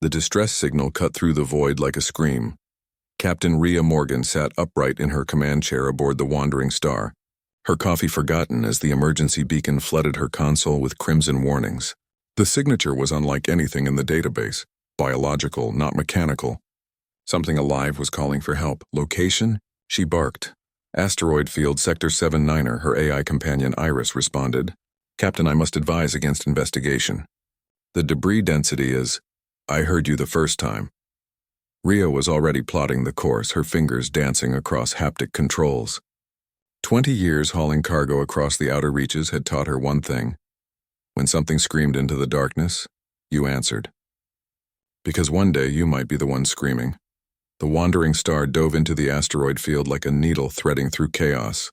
The distress signal cut through the void like a scream. Captain Rhea Morgan sat upright in her command chair aboard the Wandering Star, her coffee forgotten as the emergency beacon flooded her console with crimson warnings. The signature was unlike anything in the database, biological, not mechanical. Something alive was calling for help. Location? She barked. Asteroid field Sector 79er, her AI companion Iris responded. Captain, I must advise against investigation. The debris density is... I heard you the first time. Rhea was already plotting the course, her fingers dancing across haptic controls. 20 years hauling cargo across the outer reaches had taught her one thing. When something screamed into the darkness, you answered. Because one day you might be the one screaming. The Wandering Star dove into the asteroid field like a needle threading through chaos.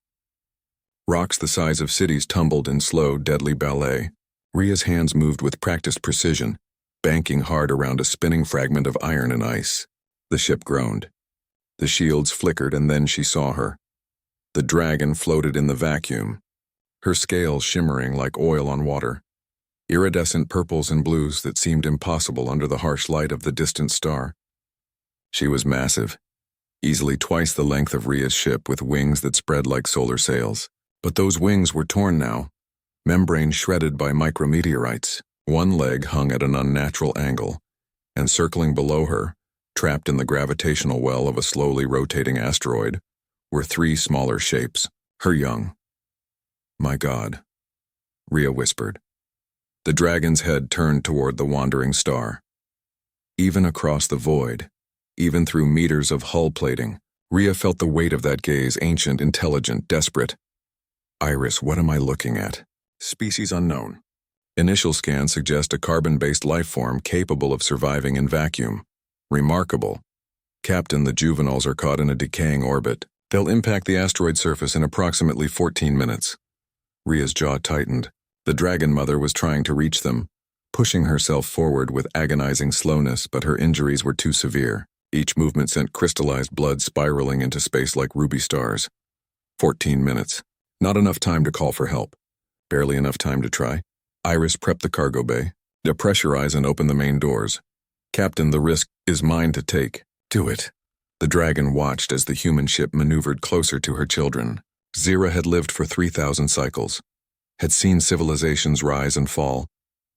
Rocks the size of cities tumbled in slow, deadly ballet. Rhea's hands moved with practiced precision, banking hard around a spinning fragment of iron and ice. The ship groaned. The shields flickered, and then she saw her. The dragon floated in the vacuum, her scales shimmering like oil on water, iridescent purples and blues that seemed impossible under the harsh light of the distant star. She was massive, easily twice the length of Rhea's ship, with wings that spread like solar sails. But those wings were torn now, membrane shredded by micrometeorites. One leg hung at an unnatural angle, and circling below her, trapped in the gravitational well of a slowly rotating asteroid, were three smaller shapes, her young. My God, Rhea whispered. The dragon's head turned toward the Wandering Star. Even across the void, even through meters of hull plating, Rhea felt the weight of that gaze, ancient, intelligent, desperate. Iris, what am I looking at? Species unknown. Initial scans suggest a carbon-based life form capable of surviving in vacuum. Remarkable. Captain, the juveniles are caught in a decaying orbit. They'll impact the asteroid surface in approximately 14 minutes. Rhea's jaw tightened. The Dragon Mother was trying to reach them, pushing herself forward with agonizing slowness, but her injuries were too severe. Each movement sent crystallized blood spiraling into space like ruby stars. 14 minutes. Not enough time to call for help. Barely enough time to try. Iris prepped the cargo bay, depressurize and open the main doors. Captain, the risk is mine to take. Do it. The dragon watched as the human ship maneuvered closer to her children. Zira had lived for 3,000 cycles, had seen civilizations rise and fall,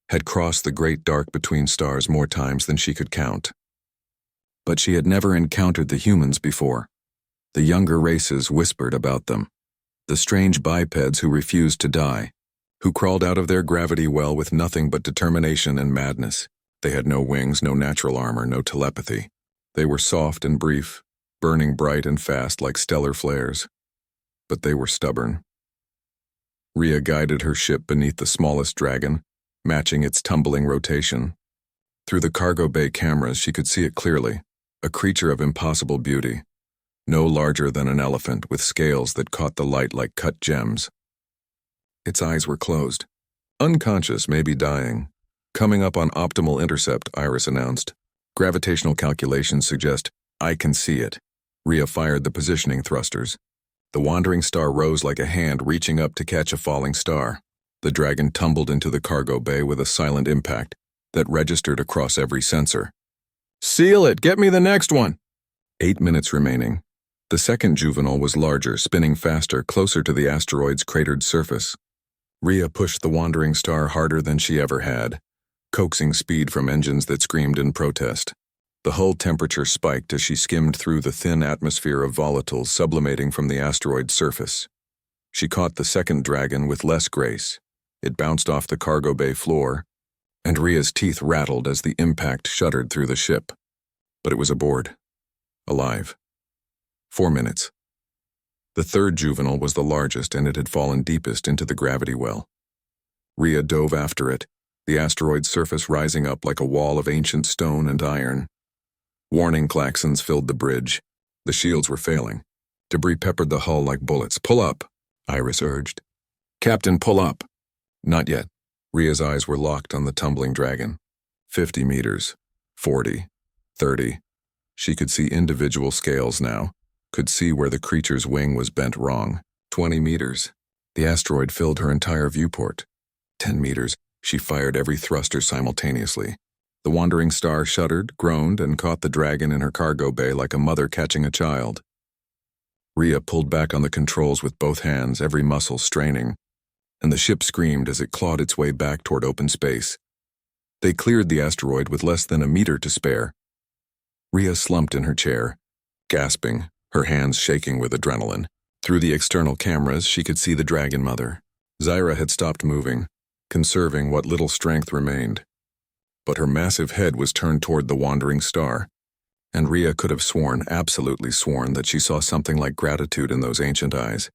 had crossed the great dark between stars more times than she could count. But she had never encountered the humans before. The younger races whispered about them. The strange bipeds who refused to die, who crawled out of their gravity well with nothing but determination and madness. They had no wings, no natural armor, no telepathy. They were soft and brief, burning bright and fast like stellar flares. But they were stubborn. Rhea guided her ship beneath the smallest dragon, matching its tumbling rotation. Through the cargo bay cameras, she could see it clearly, a creature of impossible beauty, no larger than an elephant, with scales that caught the light like cut gems. Its eyes were closed. Unconscious, maybe dying. Coming up on optimal intercept, Iris announced. Gravitational calculations suggest I can see it. Rhea fired the positioning thrusters. The Wandering Star rose like a hand reaching up to catch a falling star. The dragon tumbled into the cargo bay with a silent impact that registered across every sensor. Seal it! Get me the next one! 8 minutes remaining. The second juvenile was larger, spinning faster, closer to the asteroid's cratered surface. Rhea pushed the Wandering Star harder than she ever had, coaxing speed from engines that screamed in protest. The hull temperature spiked as she skimmed through the thin atmosphere of volatiles sublimating from the asteroid's surface. She caught the second dragon with less grace. It bounced off the cargo bay floor, and Rhea's teeth rattled as the impact shuddered through the ship. But it was aboard. Alive. 4 minutes. The third juvenile was the largest, and it had fallen deepest into the gravity well. Rhea dove after it, the asteroid's surface rising up like a wall of ancient stone and iron. Warning klaxons filled the bridge. The shields were failing. Debris peppered the hull like bullets. Pull up, Iris urged. Captain, pull up. Not yet. Rhea's eyes were locked on the tumbling dragon. 50 meters. 40. 30. She could see individual scales now, could see where the creature's wing was bent wrong. 20 meters. The asteroid filled her entire viewport. 10 meters. She fired every thruster simultaneously. The wandering star shuddered, groaned, and caught the dragon in her cargo bay like a mother catching a child. Rhea pulled back on the controls with both hands, every muscle straining, and the ship screamed as it clawed its way back toward open space. They cleared the asteroid with less than a meter to spare. Rhea slumped in her chair, gasping, her hands shaking with adrenaline. Through the external cameras, she could see the Dragon Mother. Zyra had stopped moving, conserving what little strength remained. But her massive head was turned toward the wandering star, and Rhea could have sworn, absolutely sworn, that she saw something like gratitude in those ancient eyes.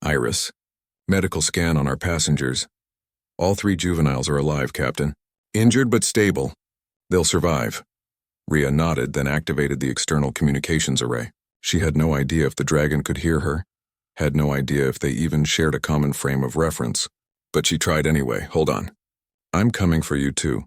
Iris. Medical scan on our passengers. All 3 juveniles are alive, Captain. Injured but stable. They'll survive. Rhea nodded, then activated the external communications array. She had no idea if the dragon could hear her, had no idea if they even shared a common frame of reference. But she tried anyway. Hold on. I'm coming for you too.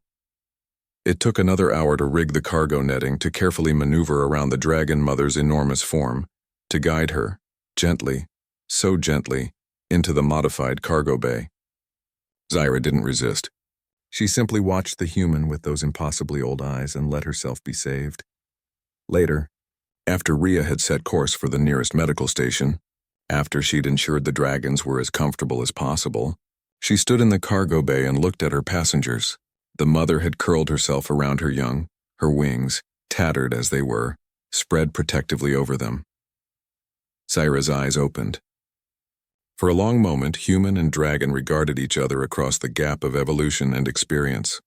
It took another hour to rig the cargo netting, to carefully maneuver around the Dragon Mother's enormous form, to guide her, gently, so gently, into the modified cargo bay. Zyra didn't resist. She simply watched the human with those impossibly old eyes and let herself be saved. Later, after Rhea had set course for the nearest medical station, after she'd ensured the dragons were as comfortable as possible, she stood in the cargo bay and looked at her passengers. The mother had curled herself around her young, her wings, tattered as they were, spread protectively over them. Zyra's eyes opened. For a long moment, human and dragon regarded each other across the gap of evolution and experience.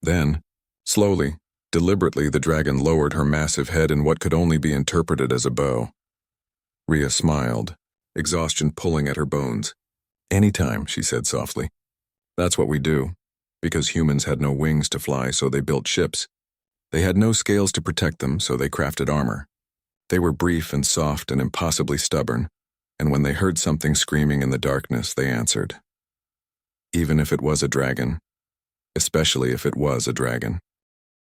Then, slowly, deliberately, the dragon lowered her massive head in what could only be interpreted as a bow. Rhea smiled, exhaustion pulling at her bones. "Anytime," she said softly. "That's what we do. Because humans had no wings to fly, so they built ships. They had no scales to protect them, so they crafted armor. They were brief and soft and impossibly stubborn, and when they heard something screaming in the darkness, they answered. Even if it was a dragon, especially if it was a dragon."